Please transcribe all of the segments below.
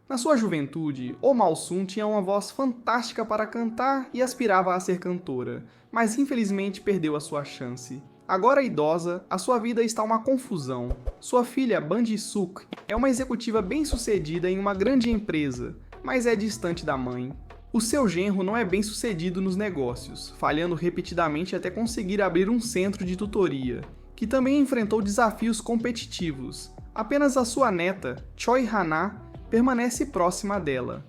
Na sua juventude, Oh Malsun tinha uma voz fantástica para cantar e aspirava a ser cantora, mas infelizmente perdeu a sua chance. Agora idosa, a sua vida está uma confusão. Sua filha, Ban Ji-suk, é uma executiva bem-sucedida em uma grande empresa, mas é distante da mãe. O seu genro não é bem-sucedido nos negócios, falhando repetidamente até conseguir abrir um centro de tutoria, que também enfrentou desafios competitivos. Apenas a sua neta, Choi Hana, permanece próxima dela.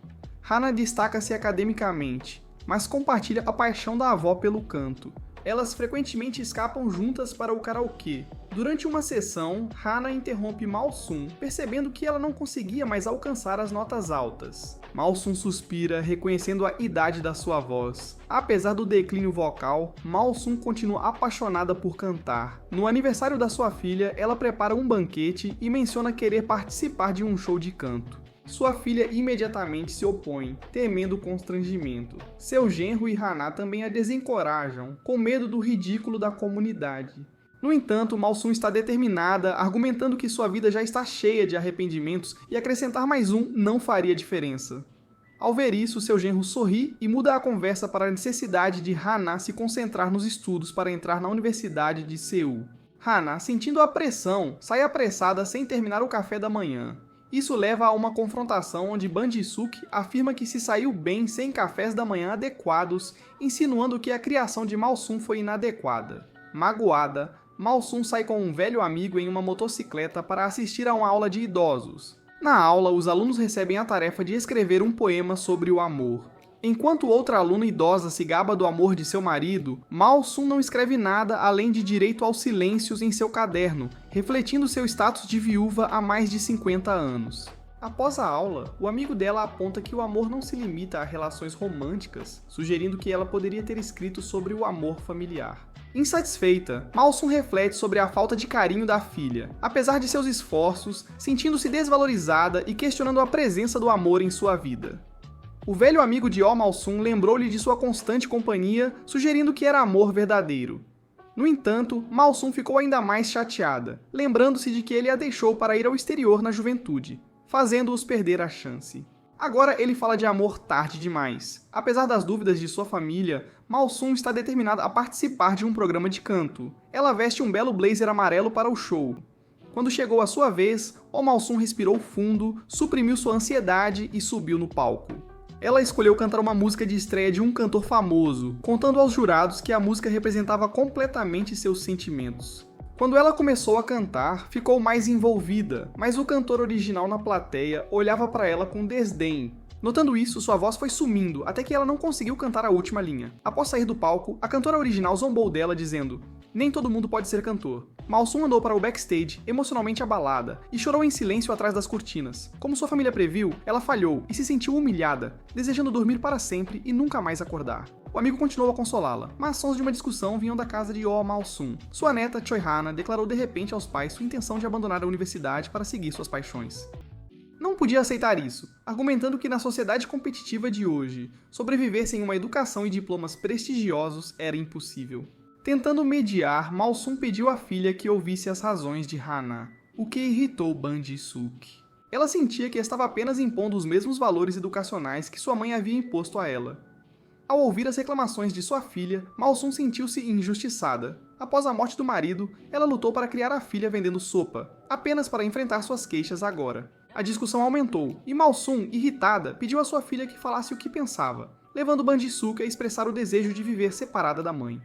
Hana destaca-se academicamente, mas compartilha a paixão da avó pelo canto. Elas frequentemente escapam juntas para o karaokê. Durante uma sessão, Hana interrompe Malsun, percebendo que ela não conseguia mais alcançar as notas altas. Malsun suspira, reconhecendo a idade da sua voz. Apesar do declínio vocal, Malsun continua apaixonada por cantar. No aniversário da sua filha, ela prepara um banquete e menciona querer participar de um show de canto. Sua filha imediatamente se opõe, temendo o constrangimento. Seu genro e Hana também a desencorajam, com medo do ridículo da comunidade. No entanto, Malsun está determinada, argumentando que sua vida já está cheia de arrependimentos e acrescentar mais um não faria diferença. Ao ver isso, seu genro sorri e muda a conversa para a necessidade de Hana se concentrar nos estudos para entrar na Universidade de Seul. Hana, sentindo a pressão, sai apressada sem terminar o café da manhã. Isso leva a uma confrontação onde Ban Ji-suk afirma que se saiu bem sem cafés da manhã adequados, insinuando que a criação de Malsun foi inadequada. Magoada, Malsun sai com um velho amigo em uma motocicleta para assistir a uma aula de idosos. Na aula, os alunos recebem a tarefa de escrever um poema sobre o amor. Enquanto outra aluna idosa se gaba do amor de seu marido, Malsun não escreve nada além de direito aos silêncios em seu caderno, refletindo seu status de viúva há mais de 50 anos. Após a aula, o amigo dela aponta que o amor não se limita a relações românticas, sugerindo que ela poderia ter escrito sobre o amor familiar. Insatisfeita, Malsun reflete sobre a falta de carinho da filha, apesar de seus esforços, sentindo-se desvalorizada e questionando a presença do amor em sua vida. O velho amigo de Oh Malsun lembrou-lhe de sua constante companhia, sugerindo que era amor verdadeiro. No entanto, Malsun ficou ainda mais chateada, lembrando-se de que ele a deixou para ir ao exterior na juventude, fazendo-os perder a chance. Agora ele fala de amor tarde demais. Apesar das dúvidas de sua família, Malsun está determinada a participar de um programa de canto. Ela veste um belo blazer amarelo para o show. Quando chegou a sua vez, Oh Malsun respirou fundo, suprimiu sua ansiedade e subiu no palco. Ela escolheu cantar uma música de estreia de um cantor famoso, contando aos jurados que a música representava completamente seus sentimentos. Quando ela começou a cantar, ficou mais envolvida, mas o cantor original na plateia olhava para ela com desdém. Notando isso, sua voz foi sumindo, até que ela não conseguiu cantar a última linha. Após sair do palco, a cantora original zombou dela, dizendo: "Nem todo mundo pode ser cantor." Malsun andou para o backstage, emocionalmente abalada, e chorou em silêncio atrás das cortinas. Como sua família previu, ela falhou e se sentiu humilhada, desejando dormir para sempre e nunca mais acordar. O amigo continuou a consolá-la, mas sons de uma discussão vinham da casa de Oh Malsun. Sua neta, Choi Hana, declarou de repente aos pais sua intenção de abandonar a universidade para seguir suas paixões. Não podia aceitar isso, argumentando que na sociedade competitiva de hoje, sobreviver sem uma educação e diplomas prestigiosos era impossível. Tentando mediar, Malsun pediu à filha que ouvisse as razões de Hana, o que irritou Ban Ji-suk. Ela sentia que estava apenas impondo os mesmos valores educacionais que sua mãe havia imposto a ela. Ao ouvir as reclamações de sua filha, Malsun sentiu-se injustiçada. Após a morte do marido, ela lutou para criar a filha vendendo sopa, apenas para enfrentar suas queixas agora. A discussão aumentou, e Malsun, irritada, pediu à sua filha que falasse o que pensava, levando Ban Ji-suk a expressar o desejo de viver separada da mãe.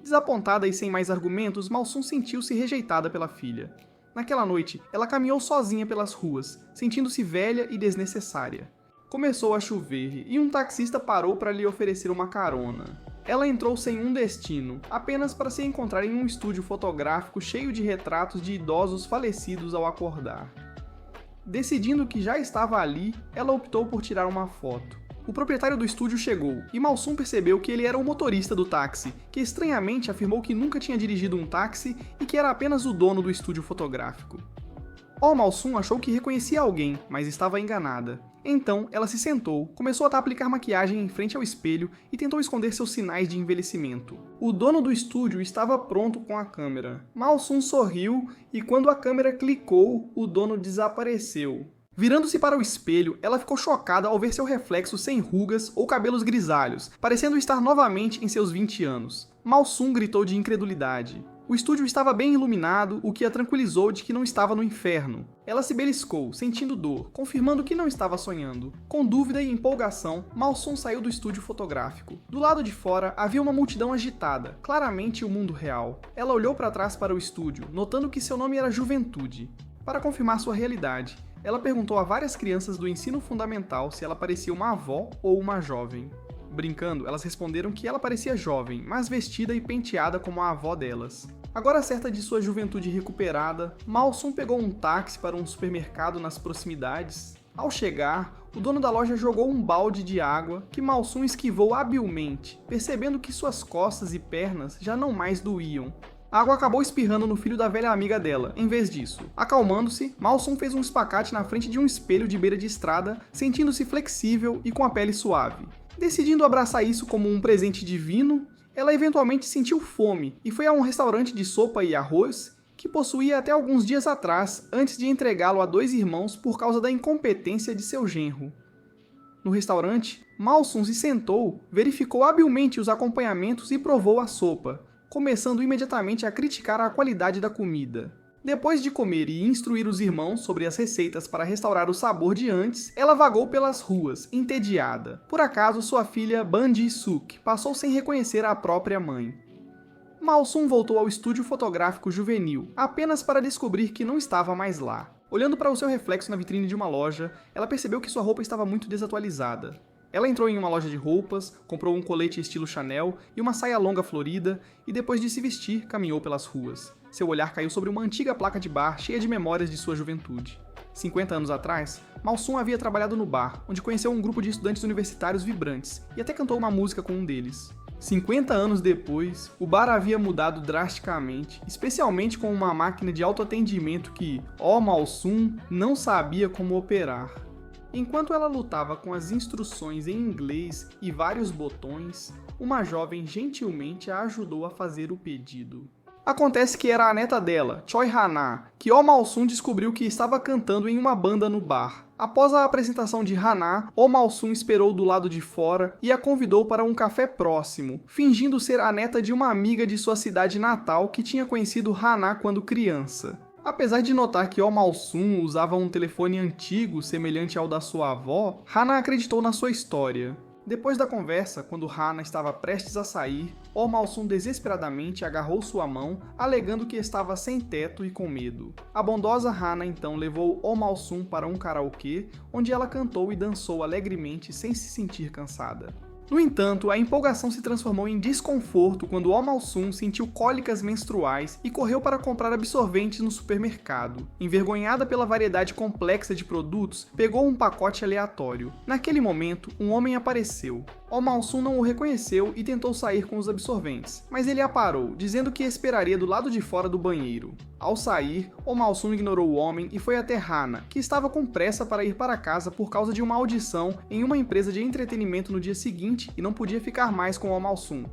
Desapontada e sem mais argumentos, Malsun sentiu-se rejeitada pela filha. Naquela noite, ela caminhou sozinha pelas ruas, sentindo-se velha e desnecessária. Começou a chover e um taxista parou para lhe oferecer uma carona. Ela entrou sem um destino, apenas para se encontrar em um estúdio fotográfico cheio de retratos de idosos falecidos ao acordar. Decidindo que já estava ali, ela optou por tirar uma foto. O proprietário do estúdio chegou, e Malsun percebeu que ele era o motorista do táxi, que estranhamente afirmou que nunca tinha dirigido um táxi e que era apenas o dono do estúdio fotográfico. Oh Malsun achou que reconhecia alguém, mas estava enganada. Então, ela se sentou, começou a aplicar maquiagem em frente ao espelho e tentou esconder seus sinais de envelhecimento. O dono do estúdio estava pronto com a câmera. Malsun sorriu e quando a câmera clicou, o dono desapareceu. Virando-se para o espelho, ela ficou chocada ao ver seu reflexo sem rugas ou cabelos grisalhos, parecendo estar novamente em seus 20 anos. Malsun gritou de incredulidade. O estúdio estava bem iluminado, o que a tranquilizou de que não estava no inferno. Ela se beliscou, sentindo dor, confirmando que não estava sonhando. Com dúvida e empolgação, Malsun saiu do estúdio fotográfico. Do lado de fora, havia uma multidão agitada, claramente o mundo real. Ela olhou para trás para o estúdio, notando que seu nome era Juventude. Para confirmar sua realidade, ela perguntou a várias crianças do ensino fundamental se ela parecia uma avó ou uma jovem. Brincando, elas responderam que ela parecia jovem, mas vestida e penteada como a avó delas. Agora certa de sua juventude recuperada, Malsun pegou um táxi para um supermercado nas proximidades. Ao chegar, o dono da loja jogou um balde de água que Malsun esquivou habilmente, percebendo que suas costas e pernas já não mais doíam. A água acabou espirrando no filho da velha amiga dela, em vez disso. Acalmando-se, Malsun fez um espacate na frente de um espelho de beira de estrada, sentindo-se flexível e com a pele suave. Decidindo abraçar isso como um presente divino, ela eventualmente sentiu fome e foi a um restaurante de sopa e arroz que possuía até alguns dias atrás, antes de entregá-lo a 2 irmãos por causa da incompetência de seu genro. No restaurante, Malsun se sentou, verificou habilmente os acompanhamentos e provou a sopa, começando imediatamente a criticar a qualidade da comida. Depois de comer e instruir os irmãos sobre as receitas para restaurar o sabor de antes, ela vagou pelas ruas, entediada. Por acaso, sua filha Ban Ji-suk passou sem reconhecer a própria mãe. Malsun voltou ao estúdio fotográfico juvenil, apenas para descobrir que não estava mais lá. Olhando para o seu reflexo na vitrine de uma loja, ela percebeu que sua roupa estava muito desatualizada. Ela entrou em uma loja de roupas, comprou um colete estilo Chanel e uma saia longa florida, e depois de se vestir, caminhou pelas ruas. Seu olhar caiu sobre uma antiga placa de bar cheia de memórias de sua juventude. 50 anos atrás, Malsun havia trabalhado no bar, onde conheceu um grupo de estudantes universitários vibrantes, e até cantou uma música com um deles. 50 anos depois, o bar havia mudado drasticamente, especialmente com uma máquina de autoatendimento que, Malsun, não sabia como operar. Enquanto ela lutava com as instruções em inglês e vários botões, uma jovem gentilmente a ajudou a fazer o pedido. Acontece que era a neta dela, Choi Hana, que Malsun descobriu que estava cantando em uma banda no bar. Após a apresentação de Hana, Malsun esperou do lado de fora e a convidou para um café próximo, fingindo ser a neta de uma amiga de sua cidade natal que tinha conhecido Hana quando criança. Apesar de notar que Malsun usava um telefone antigo semelhante ao da sua avó, Hana acreditou na sua história. Depois da conversa, quando Hana estava prestes a sair, Malsun desesperadamente agarrou sua mão, alegando que estava sem teto e com medo. A bondosa Hana então levou Malsun para um karaokê, onde ela cantou e dançou alegremente sem se sentir cansada. No entanto, a empolgação se transformou em desconforto quando Malsun sentiu cólicas menstruais e correu para comprar absorventes no supermercado. Envergonhada pela variedade complexa de produtos, pegou um pacote aleatório. Naquele momento, um homem apareceu. Malsun não o reconheceu e tentou sair com os absorventes, mas ele a parou, dizendo que esperaria do lado de fora do banheiro. Ao sair, Malsun ignorou o homem e foi até Hana, que estava com pressa para ir para casa por causa de uma audição em uma empresa de entretenimento no dia seguinte e não podia ficar mais com Malsun.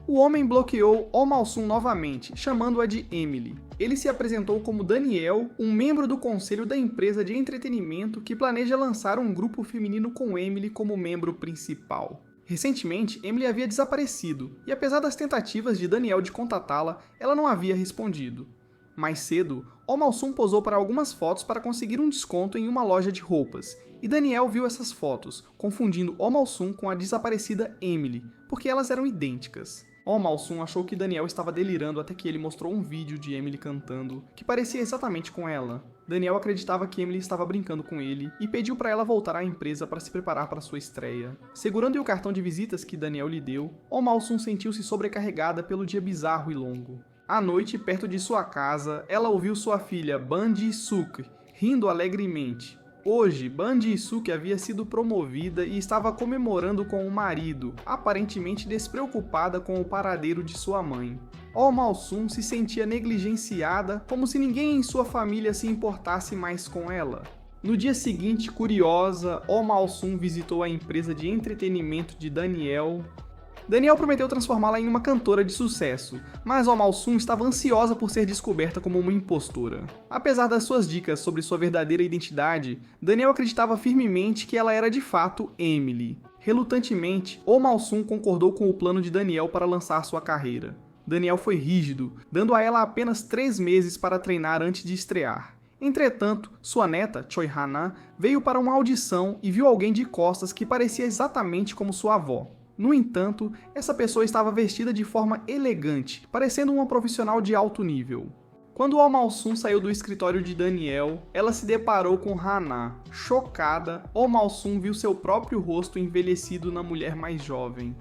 O homem bloqueou Malsun novamente, chamando-a de Emily. Ele se apresentou como Daniel, um membro do conselho da empresa de entretenimento que planeja lançar um grupo feminino com Emily como membro principal. Recentemente, Emily havia desaparecido, e apesar das tentativas de Daniel de contatá-la, ela não havia respondido. Mais cedo, Malsun posou para algumas fotos para conseguir um desconto em uma loja de roupas, e Daniel viu essas fotos, confundindo Malsun com a desaparecida Emily, porque elas eram idênticas. Malsun achou que Daniel estava delirando até que ele mostrou um vídeo de Emily cantando, que parecia exatamente com ela. Daniel acreditava que Emily estava brincando com ele e pediu para ela voltar à empresa para se preparar para sua estreia. Segurando o cartão de visitas que Daniel lhe deu, Malsun sentiu-se sobrecarregada pelo dia bizarro e longo. À noite, perto de sua casa, ela ouviu sua filha Ban Ji-suk rindo alegremente. Hoje, Ban Ji-suk havia sido promovida e estava comemorando com o marido, aparentemente despreocupada com o paradeiro de sua mãe. Malsun se sentia negligenciada, como se ninguém em sua família se importasse mais com ela. No dia seguinte, curiosa, Malsun visitou a empresa de entretenimento de Daniel Daniel prometeu transformá-la em uma cantora de sucesso, mas Oh Mal-sun estava ansiosa por ser descoberta como uma impostora. Apesar das suas dicas sobre sua verdadeira identidade, Daniel acreditava firmemente que ela era de fato Emily. Relutantemente, Oh Mal-sun concordou com o plano de Daniel para lançar sua carreira. Daniel foi rígido, dando a ela apenas 3 meses para treinar antes de estrear. Entretanto, sua neta, Choi Ha-na, veio para uma audição e viu alguém de costas que parecia exatamente como sua avó. No entanto, essa pessoa estava vestida de forma elegante, parecendo uma profissional de alto nível. Quando Oh Mal-sun saiu do escritório de Daniel, ela se deparou com Ha-na. Chocada, Oh Mal-sun viu seu próprio rosto envelhecido na mulher mais jovem.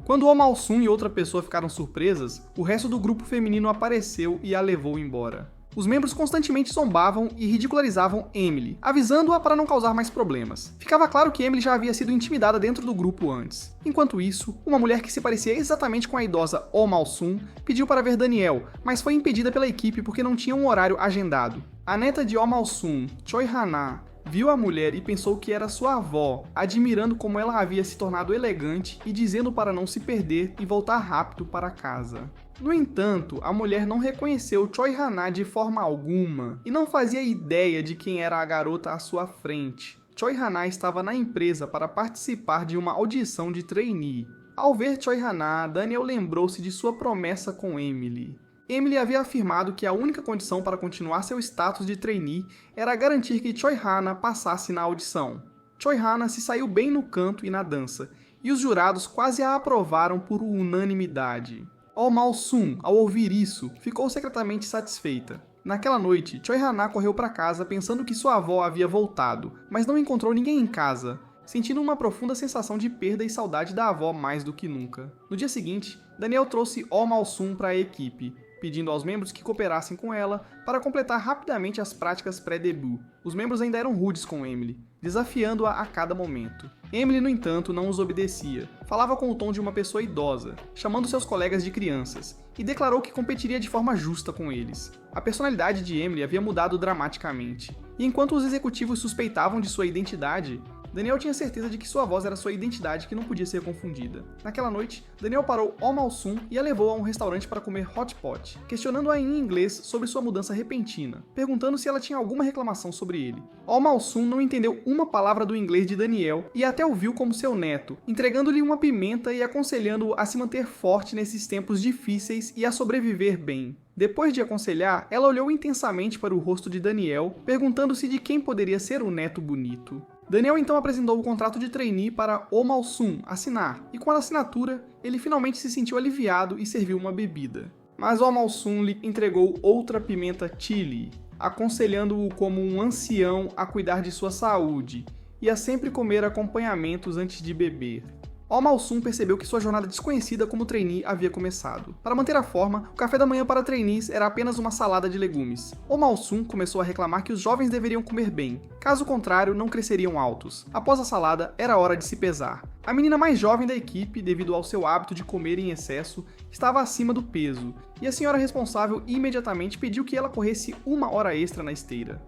Quando Oh Mal-sun e outra pessoa ficaram surpresas, o resto do grupo feminino apareceu e a levou embora. Os membros constantemente zombavam e ridicularizavam Emily, avisando-a para não causar mais problemas. Ficava claro que Emily já havia sido intimidada dentro do grupo antes. Enquanto isso, uma mulher que se parecia exatamente com a idosa Oh Mal-sun pediu para ver Daniel, mas foi impedida pela equipe porque não tinha um horário agendado. A neta de Oh Mal-sun, Choi Ha-na, viu a mulher e pensou que era sua avó, admirando como ela havia se tornado elegante e dizendo para não se perder e voltar rápido para casa. No entanto, a mulher não reconheceu Choi Ha-na de forma alguma e não fazia ideia de quem era a garota à sua frente. Choi Ha-na estava na empresa para participar de uma audição de trainee. Ao ver Choi Ha-na, Daniel lembrou-se de sua promessa com Emily. Emily havia afirmado que a única condição para continuar seu status de trainee era garantir que Choi Ha-na passasse na audição. Choi Ha-na se saiu bem no canto e na dança, e os jurados quase a aprovaram por unanimidade. Oh Mal-sun, ao ouvir isso, ficou secretamente satisfeita. Naquela noite, Choi Ha-na correu para casa pensando que sua avó havia voltado, mas não encontrou ninguém em casa, sentindo uma profunda sensação de perda e saudade da avó mais do que nunca. No dia seguinte, Daniel trouxe Oh Mal-sun para a equipe, pedindo aos membros que cooperassem com ela para completar rapidamente as práticas pré-debut. Os membros ainda eram rudes com Emily, desafiando-a a cada momento. Emily, no entanto, não os obedecia. Falava com o tom de uma pessoa idosa, chamando seus colegas de crianças, e declarou que competiria de forma justa com eles. A personalidade de Emily havia mudado dramaticamente, e enquanto os executivos suspeitavam de sua identidade, Daniel tinha certeza de que sua voz era sua identidade que não podia ser confundida. Naquela noite, Daniel parou Oh Mal-sun e a levou a um restaurante para comer hot pot, questionando-a em inglês sobre sua mudança repentina, perguntando se ela tinha alguma reclamação sobre ele. Oh Mal-sun não entendeu uma palavra do inglês de Daniel e até o viu como seu neto, entregando-lhe uma pimenta e aconselhando-o a se manter forte nesses tempos difíceis e a sobreviver bem. Depois de aconselhar, ela olhou intensamente para o rosto de Daniel, perguntando-se de quem poderia ser o neto bonito. Daniel então apresentou o contrato de trainee para Oh Mal-sun assinar, e com a assinatura, ele finalmente se sentiu aliviado e serviu uma bebida. Mas Oh Mal-sun lhe entregou outra pimenta chili, aconselhando-o como um ancião a cuidar de sua saúde e a sempre comer acompanhamentos antes de beber. Oh Mal-sun percebeu que sua jornada desconhecida como trainee havia começado. Para manter a forma, o café da manhã para trainees era apenas uma salada de legumes. Oh Mal-sun começou a reclamar que os jovens deveriam comer bem, caso contrário não cresceriam altos. Após a salada, era hora de se pesar. A menina mais jovem da equipe, devido ao seu hábito de comer em excesso, estava acima do peso, e a senhora responsável imediatamente pediu que ela corresse 1 hora extra na esteira.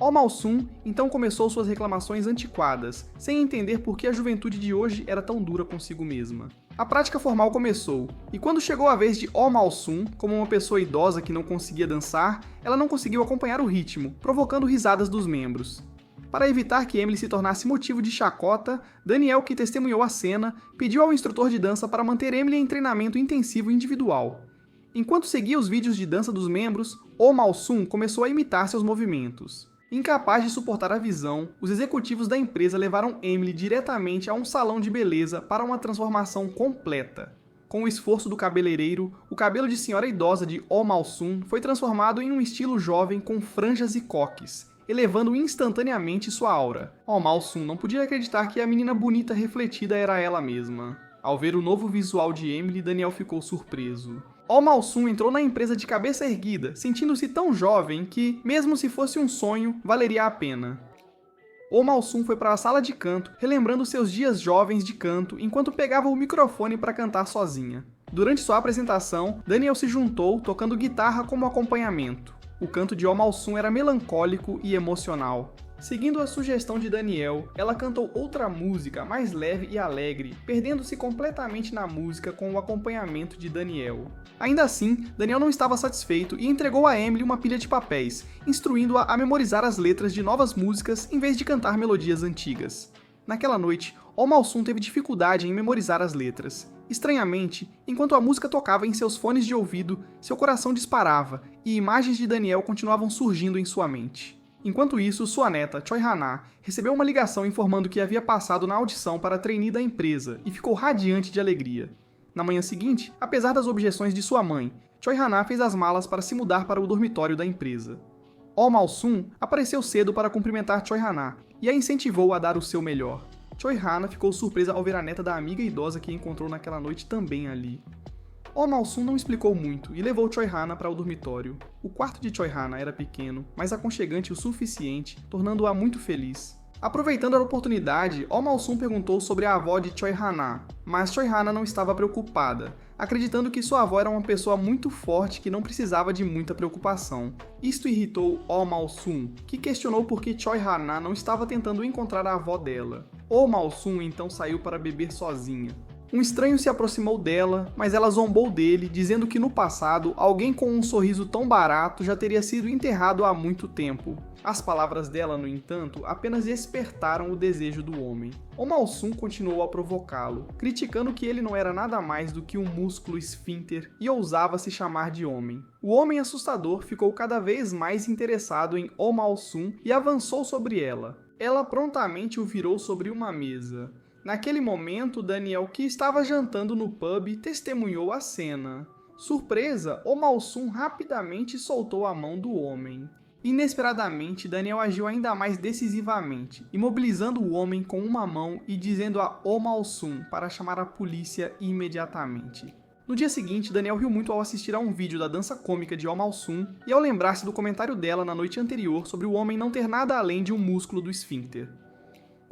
Oh Mal-sun então começou suas reclamações antiquadas, sem entender por que a juventude de hoje era tão dura consigo mesma. A prática formal começou, e quando chegou a vez de Oh Mal-sun, como uma pessoa idosa que não conseguia dançar, ela não conseguiu acompanhar o ritmo, provocando risadas dos membros. Para evitar que Emily se tornasse motivo de chacota, Daniel, que testemunhou a cena, pediu ao instrutor de dança para manter Emily em treinamento intensivo individual. Enquanto seguia os vídeos de dança dos membros, Oh Mal-sun começou a imitar seus movimentos. Incapaz de suportar a visão, os executivos da empresa levaram Emily diretamente a um salão de beleza para uma transformação completa. Com o esforço do cabeleireiro, o cabelo de senhora idosa de Oh Mal-sun foi transformado em um estilo jovem com franjas e coques, elevando instantaneamente sua aura. Oh Mal-sun não podia acreditar que a menina bonita refletida era ela mesma. Ao ver o novo visual de Emily, Daniel ficou surpreso. Oh Mal-sun entrou na empresa de cabeça erguida, sentindo-se tão jovem que, mesmo se fosse um sonho, valeria a pena. Oh Mal-sun foi para a sala de canto, relembrando seus dias jovens de canto, enquanto pegava o microfone para cantar sozinha. Durante sua apresentação, Daniel se juntou, tocando guitarra como acompanhamento. O canto de Oh Malsum era melancólico e emocional. Seguindo a sugestão de Daniel, ela cantou outra música mais leve e alegre, perdendo-se completamente na música com o acompanhamento de Daniel. Ainda assim, Daniel não estava satisfeito e entregou a Emily uma pilha de papéis, instruindo-a a memorizar as letras de novas músicas em vez de cantar melodias antigas. Naquela noite, Oh Malsum teve dificuldade em memorizar as letras. Estranhamente, enquanto a música tocava em seus fones de ouvido, seu coração disparava e imagens de Daniel continuavam surgindo em sua mente. Enquanto isso, sua neta, Choi Ha-na, recebeu uma ligação informando que havia passado na audição para trainee da empresa e ficou radiante de alegria. Na manhã seguinte, apesar das objeções de sua mãe, Choi Ha-na fez as malas para se mudar para o dormitório da empresa. Oh Malsum apareceu cedo para cumprimentar Choi Ha-na e a incentivou a dar o seu melhor. Choi Ha-na ficou surpresa ao ver a neta da amiga idosa que encontrou naquela noite também ali. Oh Malsum não explicou muito e levou Choi Ha-na para o dormitório. O quarto de Choi Ha-na era pequeno, mas aconchegante o suficiente, tornando-a muito feliz. Aproveitando a oportunidade, Oh Malsum perguntou sobre a avó de Choi Ha-na, mas Choi Ha-na não estava preocupada, acreditando que sua avó era uma pessoa muito forte que não precisava de muita preocupação. Isto irritou Oh Malsum, que questionou por que Choi Ha-na não estava tentando encontrar a avó dela. Oh Malsum então saiu para beber sozinha. Um estranho se aproximou dela, mas ela zombou dele, dizendo que no passado, alguém com um sorriso tão barato já teria sido enterrado há muito tempo. As palavras dela, no entanto, apenas despertaram o desejo do homem. Oh Malsum continuou a provocá-lo, criticando que ele não era nada mais do que um músculo esfíncter e ousava se chamar de homem. O homem assustador ficou cada vez mais interessado em Oh Malsum e avançou sobre ela. Ela prontamente o virou sobre uma mesa. Naquele momento, Daniel, que estava jantando no pub, testemunhou a cena. Surpresa, Oh Malsum rapidamente soltou a mão do homem. Inesperadamente, Daniel agiu ainda mais decisivamente, imobilizando o homem com uma mão e dizendo a Oh Malsum para chamar a polícia imediatamente. No dia seguinte, Daniel riu muito ao assistir a um vídeo da dança cômica de Oh Malsum e ao lembrar-se do comentário dela na noite anterior sobre o homem não ter nada além de um músculo do esfíncter.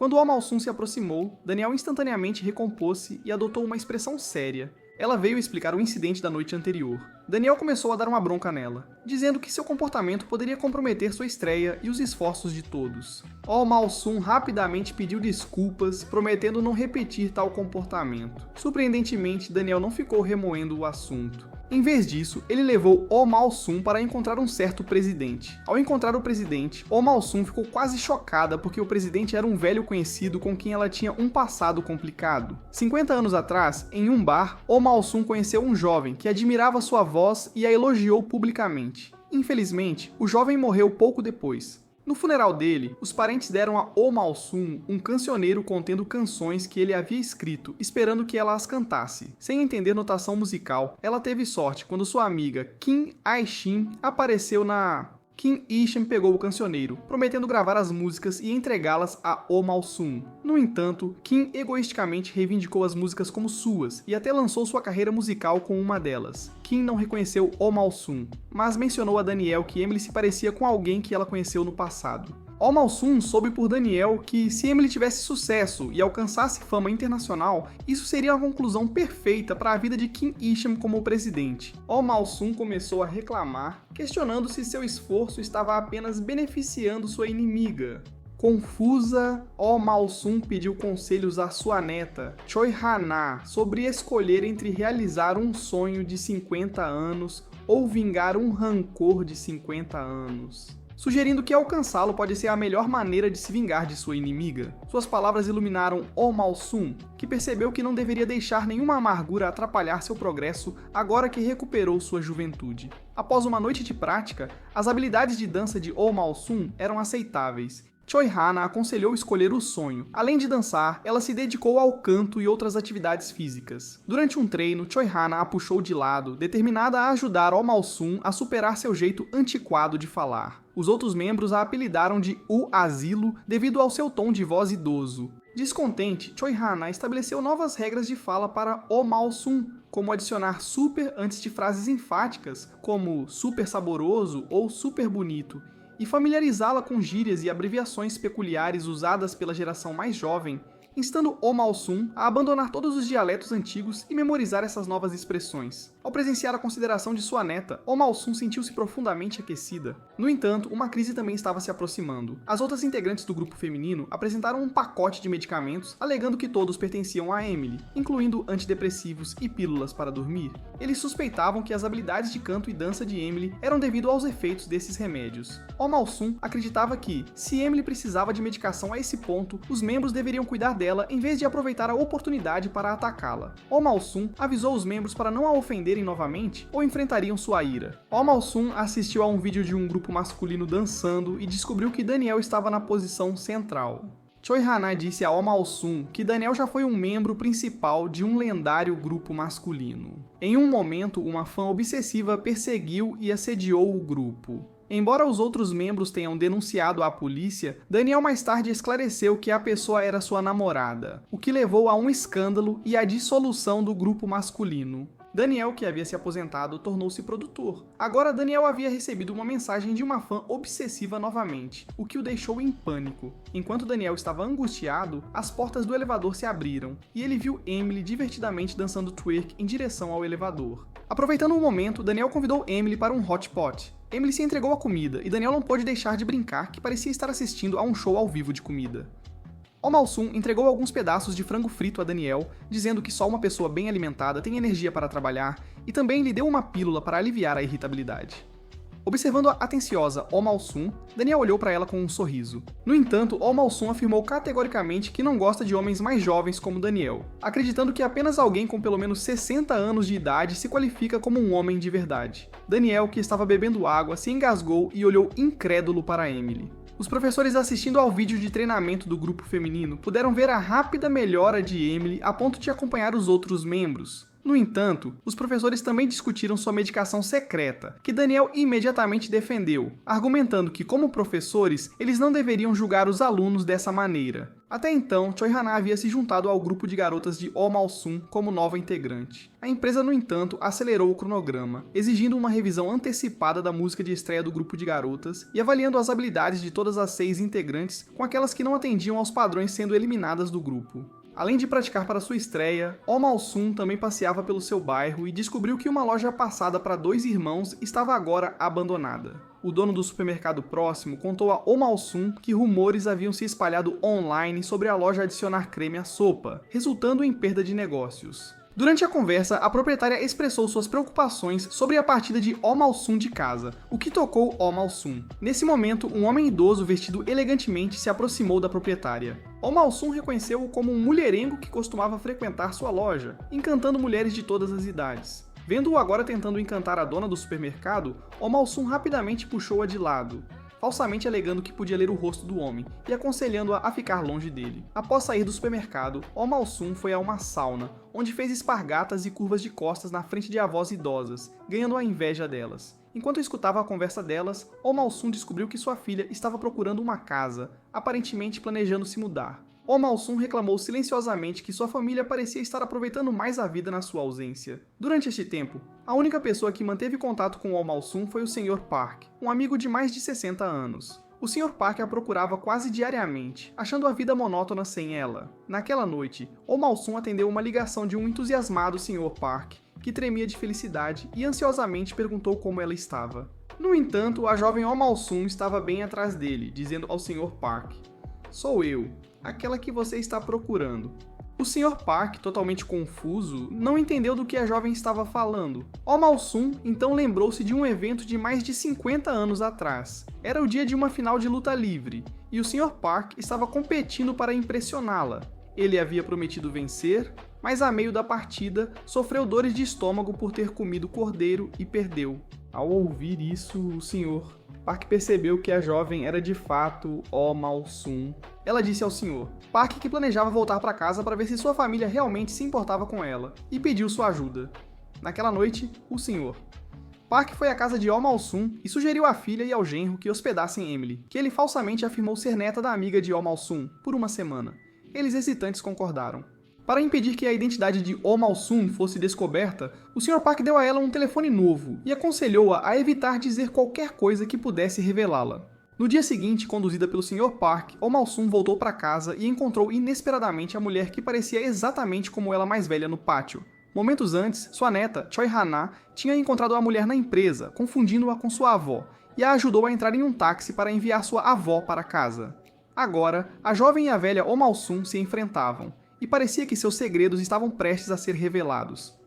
Quando Oh Malsum se aproximou, Daniel instantaneamente recompôs-se e adotou uma expressão séria. Ela veio explicar o incidente da noite anterior. Daniel começou a dar uma bronca nela, dizendo que seu comportamento poderia comprometer sua estreia e os esforços de todos. Oh Malsum rapidamente pediu desculpas, prometendo não repetir tal comportamento. Surpreendentemente, Daniel não ficou remoendo o assunto. Em vez disso, ele levou Oh Malsum para encontrar um certo presidente. Ao encontrar o presidente, Oh Malsum ficou quase chocada porque o presidente era um velho conhecido com quem ela tinha um passado complicado. 50 anos atrás, em um bar, Oh Malsum conheceu um jovem que admirava sua voz e a elogiou publicamente. Infelizmente, o jovem morreu pouco depois. No funeral dele, os parentes deram a Oh Malsum um cancioneiro contendo canções que ele havia escrito, esperando que ela as cantasse. Sem entender notação musical, ela teve sorte quando sua amiga Kim Aishin apareceu na... Kim Isham pegou o cancioneiro, prometendo gravar as músicas e entregá-las a Oh Malsum. No entanto, Kim egoisticamente reivindicou as músicas como suas e até lançou sua carreira musical com uma delas. Kim não reconheceu Oh Malsum, mas mencionou a Daniel que Emily se parecia com alguém que ela conheceu no passado. Oh Malsum soube por Daniel que se Emily tivesse sucesso e alcançasse fama internacional, isso seria a conclusão perfeita para a vida de Kim Isham como presidente. Oh Malsum começou a reclamar, questionando se seu esforço estava apenas beneficiando sua inimiga. Confusa, Oh Malsum pediu conselhos à sua neta, Choi Ha-na, sobre escolher entre realizar um sonho de 50 anos ou vingar um rancor de 50 anos. Sugerindo que alcançá-lo pode ser a melhor maneira de se vingar de sua inimiga. Suas palavras iluminaram Oh Malsum, que percebeu que não deveria deixar nenhuma amargura atrapalhar seu progresso agora que recuperou sua juventude. Após uma noite de prática, as habilidades de dança de Oh Malsum eram aceitáveis. Choi Ha-na aconselhou escolher o sonho. Além de dançar, ela se dedicou ao canto e outras atividades físicas. Durante um treino, Choi Ha-na a puxou de lado, determinada a ajudar Oh Malsum a superar seu jeito antiquado de falar. Os outros membros a apelidaram de O Asilo devido ao seu tom de voz idoso. Descontente, Choi Ha-na estabeleceu novas regras de fala para Oh Malsum, como adicionar super antes de frases enfáticas, como super saboroso ou super bonito, e familiarizá-la com gírias e abreviações peculiares usadas pela geração mais jovem, instando Oh Malsum a abandonar todos os dialetos antigos e memorizar essas novas expressões. Ao presenciar a consideração de sua neta, Oh Mal-sun sentiu-se profundamente aquecida. No entanto, uma crise também estava se aproximando. As outras integrantes do grupo feminino apresentaram um pacote de medicamentos, alegando que todos pertenciam a Emily, incluindo antidepressivos e pílulas para dormir. Eles suspeitavam que as habilidades de canto e dança de Emily eram devido aos efeitos desses remédios. Oh Mal-sun acreditava que, se Emily precisava de medicação a esse ponto, os membros deveriam cuidar dela em vez de aproveitar a oportunidade para atacá-la. Oh Mal-sun avisou os membros para não a ofenderem novamente ou enfrentariam sua ira. Oh Mal-sun assistiu a um vídeo de um grupo masculino dançando e descobriu que Daniel estava na posição central. Choi Hana disse a Oh Mal-sun que Daniel já foi um membro principal de um lendário grupo masculino. Em um momento, uma fã obsessiva perseguiu e assediou o grupo. Embora os outros membros tenham denunciado à polícia, Daniel mais tarde esclareceu que a pessoa era sua namorada, o que levou a um escândalo e à dissolução do grupo masculino. Daniel, que havia se aposentado, tornou-se produtor. Agora Daniel havia recebido uma mensagem de uma fã obsessiva novamente, o que o deixou em pânico. Enquanto Daniel estava angustiado, as portas do elevador se abriram, e ele viu Emily divertidamente dançando twerk em direção ao elevador. Aproveitando o momento, Daniel convidou Emily para um hot pot. Emily se entregou à comida, e Daniel não pôde deixar de brincar que parecia estar assistindo a um show ao vivo de comida. Oh Mal-sun entregou alguns pedaços de frango frito a Daniel, dizendo que só uma pessoa bem alimentada tem energia para trabalhar, e também lhe deu uma pílula para aliviar a irritabilidade. Observando a atenciosa Oh Mal-sun, Daniel olhou para ela com um sorriso. No entanto, Oh Mal-sun afirmou categoricamente que não gosta de homens mais jovens como Daniel, acreditando que apenas alguém com pelo menos 60 anos de idade se qualifica como um homem de verdade. Daniel, que estava bebendo água, se engasgou e olhou incrédulo para Emily. Os professores assistindo ao vídeo de treinamento do grupo feminino puderam ver a rápida melhora de Emily a ponto de acompanhar os outros membros. No entanto, os professores também discutiram sua medicação secreta, que Daniel imediatamente defendeu, argumentando que, como professores, eles não deveriam julgar os alunos dessa maneira. Até então, Choi Hana havia se juntado ao grupo de garotas de Oh Mal-sun como nova integrante. A empresa, no entanto, acelerou o cronograma, exigindo uma revisão antecipada da música de estreia do grupo de garotas e avaliando as habilidades de todas as 6 integrantes, com aquelas que não atendiam aos padrões sendo eliminadas do grupo. Além de praticar para sua estreia, Oh Mal-sun também passeava pelo seu bairro e descobriu que uma loja passada para 2 irmãos estava agora abandonada. O dono do supermercado próximo contou a Oh Mal-sun que rumores haviam se espalhado online sobre a loja adicionar creme à sopa, resultando em perda de negócios. Durante a conversa, a proprietária expressou suas preocupações sobre a partida de Oh Mal-sun de casa, o que tocou Oh Mal-sun. Nesse momento, um homem idoso vestido elegantemente se aproximou da proprietária. Oh Mal-sun reconheceu-o como um mulherengo que costumava frequentar sua loja, encantando mulheres de todas as idades. Vendo-o agora tentando encantar a dona do supermercado, Oh Mal-sun rapidamente puxou-a de lado, falsamente alegando que podia ler o rosto do homem e aconselhando-a a ficar longe dele. Após sair do supermercado, Oh Mal-sun foi a uma sauna, onde fez espargatas e curvas de costas na frente de avós idosas, ganhando a inveja delas. Enquanto escutava a conversa delas, Oh Mal-sun descobriu que sua filha estava procurando uma casa, aparentemente planejando se mudar. Oh Mal-sun reclamou silenciosamente que sua família parecia estar aproveitando mais a vida na sua ausência. Durante este tempo, a única pessoa que manteve contato com Oh Mal-sun foi o Sr. Park, um amigo de mais de 60 anos. O Sr. Park a procurava quase diariamente, achando a vida monótona sem ela. Naquela noite, Oh Mal-sun atendeu uma ligação de um entusiasmado Sr. Park, que tremia de felicidade e ansiosamente perguntou como ela estava. No entanto, a jovem Oh Mal-sun estava bem atrás dele, dizendo ao Sr. Park: "Sou eu, aquela que você está procurando." O Sr. Park, totalmente confuso, não entendeu do que a jovem estava falando. Oh Mal-sun então lembrou-se de um evento de mais de 50 anos atrás. Era o dia de uma final de luta livre, e o Sr. Park estava competindo para impressioná-la. Ele havia prometido vencer, mas a meio da partida sofreu dores de estômago por ter comido cordeiro e perdeu. Ao ouvir isso, o Sr. Park percebeu que a jovem era de fato Oh Mal-sun. Ela disse ao Sr. Park que planejava voltar para casa para ver se sua família realmente se importava com ela, e pediu sua ajuda. Naquela noite, o Sr. Park foi à casa de Oh Mal-sun e sugeriu à filha e ao genro que hospedassem Emily, que ele falsamente afirmou ser neta da amiga de Oh Mal-sun, por uma semana. Eles hesitantes concordaram. Para impedir que a identidade de Oh Mal-sun fosse descoberta, o Sr. Park deu a ela um telefone novo e aconselhou-a a evitar dizer qualquer coisa que pudesse revelá-la. No dia seguinte, conduzida pelo Sr. Park, Oh Mal-sun voltou para casa e encontrou inesperadamente a mulher que parecia exatamente como ela mais velha no pátio. Momentos antes, sua neta, Choi Hana, tinha encontrado a mulher na empresa, confundindo-a com sua avó, e a ajudou a entrar em um táxi para enviar sua avó para casa. Agora, a jovem e a velha Oh Mal-sun se enfrentavam, e parecia que seus segredos estavam prestes a ser revelados.